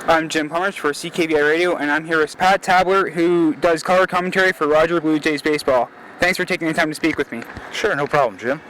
I'm Jim Plumridge for CKVI Radio, and I'm here with Pat Tabler, who does color commentary for Roger Blue Jays Baseball. Thanks for taking the time to speak with me. Sure, no problem, Jim.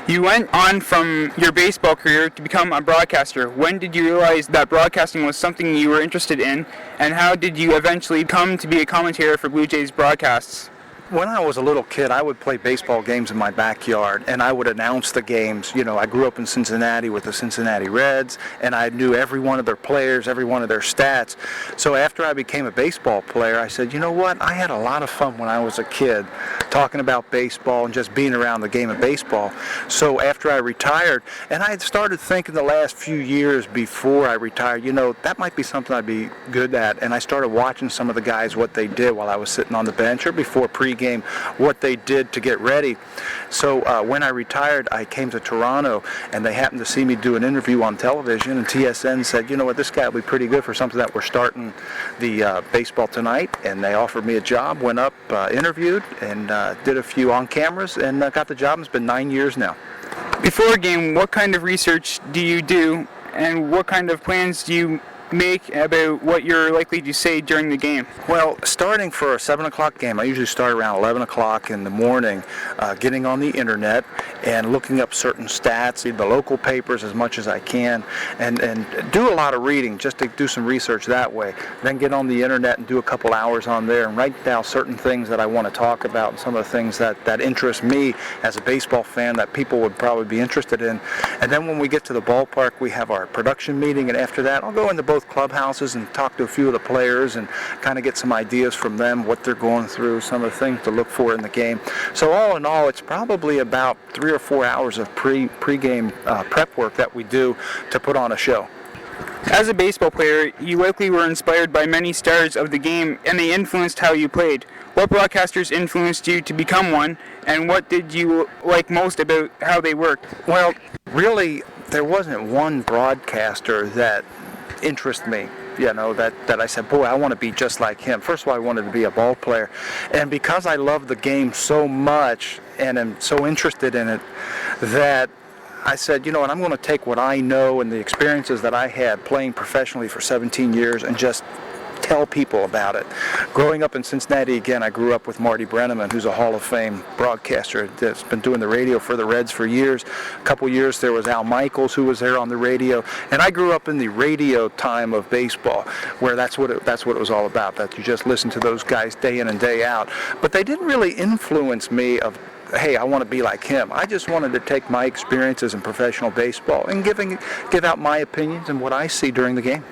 You went on from your baseball career to become a broadcaster. When did you realize that broadcasting was something you were interested in, and how did you eventually come to be a commentator for Blue Jays broadcasts? When I was a little kid, I would play baseball games in my backyard, and I would announce the games. You know, I grew up in Cincinnati with the Cincinnati Reds, and I knew every one of their players, every one of their stats. So after I became a baseball player, I said, you know what, I had a lot of fun when I was a kid talking about baseball and just being around the game of baseball. So after I retired, and I had started thinking the last few years before I retired, you know, that might be something I'd be good at. And I started watching some of the guys, what they did while I was sitting on the bench or before pregame, what they did to get ready. So when I retired, I came to Toronto, and they happened to see me do an interview on television, and TSN said, you know what, this guy will be pretty good for something that we're starting the baseball tonight. And they offered me a job, went up, interviewed, and did a few on cameras, and got the job. It's been 9 years now. Before a game, what kind of research do you do, and what kind of plans do you make about what you're likely to say during the game? Well, starting for a 7 o'clock game, I usually start around 11 o'clock in the morning, getting on the internet and looking up certain stats, read the local papers as much as I can, and do a lot of reading just to do some research that way. Then get on the internet and do a couple hours on there and write down certain things that I want to talk about and some of the things that interest me as a baseball fan that people would probably be interested in. And then when we get to the ballpark, we have our production meeting, and after that, I'll go into both clubhouses and talk to a few of the players and kind of get some ideas from them, what they're going through, some of the things to look for in the game. So all in all, it's probably about 3 or 4 hours of pre-game prep work that we do to put on a show. As a baseball player, you likely were inspired by many stars of the game, and they influenced how you played. What broadcasters influenced you to become one, and what did you like most about how they worked? Well, really, there wasn't one broadcaster that interested me, you know, that I said, boy, I want to be just like him. First of all, I wanted to be a ball player, and because I love the game so much and am so interested in it, that I said, you know what, I'm going to take what I know and the experiences that I had playing professionally for 17 years and just tell people about it. Growing up in Cincinnati, again, I grew up with Marty Brenneman, who's a Hall of Fame broadcaster that's been doing the radio for the Reds for years. A couple years there was Al Michaels, who was there on the radio, and I grew up in the radio time of baseball, where that's what it was all about, that you just listen to those guys day in and day out. But they didn't really influence me of, hey, I want to be like him. I just wanted to take my experiences in professional baseball and give out my opinions and what I see during the game.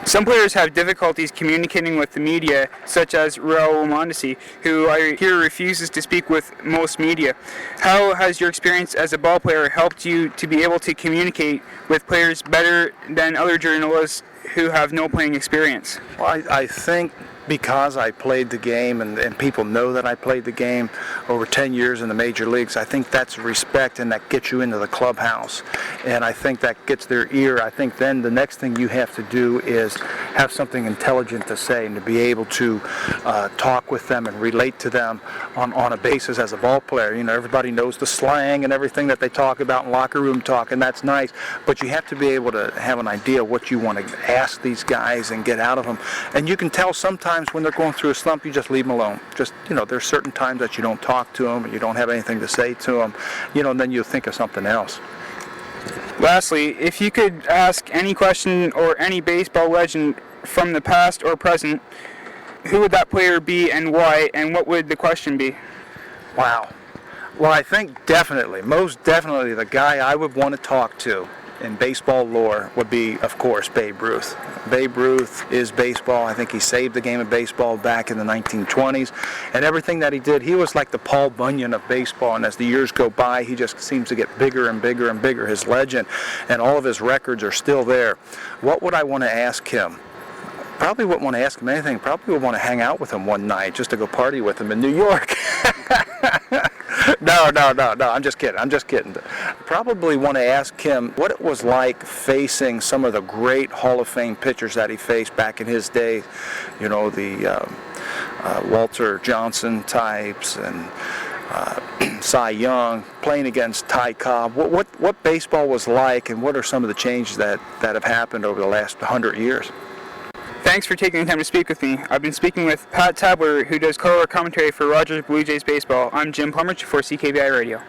Some players have difficulties communicating with the media, such as Raul Mondesi, who I hear refuses to speak with most media. How has your experience as a ball player helped you to be able to communicate with players better than other journalists who have no playing experience? Well, I think because I played the game and people know that I played the game over 10 years in the major leagues, I think that's respect, and that gets you into the clubhouse. And I think that gets their ear. I think then the next thing you have to do is have something intelligent to say and to be able to talk with them and relate to them on a basis as a ball player. You know, everybody knows the slang and everything that they talk about in locker room talk, and that's nice. But you have to be able to have an idea what you want to ask these guys and get out of them. And you can tell sometimes when they're going through a slump, you just leave them alone. Just, you know, there's certain times that you don't talk to them, and you don't have anything to say to them, you know, and then you think of something else. Lastly, if you could ask any question or any baseball legend from the past or present, who would that player be and why, and what would the question be? Wow. Well, I think definitely, most definitely, the guy I would want to talk to in baseball lore would be, of course, Babe Ruth. Babe Ruth is baseball. I think he saved the game of baseball back in the 1920s. And everything that he did, he was like the Paul Bunyan of baseball. And as the years go by, he just seems to get bigger and bigger and bigger, his legend. And all of his records are still there. What would I want to ask him? Probably wouldn't want to ask him anything. Probably would want to hang out with him one night just to go party with him in New York. No, I'm just kidding. Probably want to ask him what it was like facing some of the great Hall of Fame pitchers that he faced back in his day. You know, the Walter Johnson types and Cy Young, playing against Ty Cobb. What baseball was like, and what are some of the changes that have happened over the last 100 years? thanks for taking the time to speak with me. I've been speaking with Pat Tabler, who does color commentary for Rogers Blue Jays Baseball. I'm Jim Plumridge for CKVI Radio.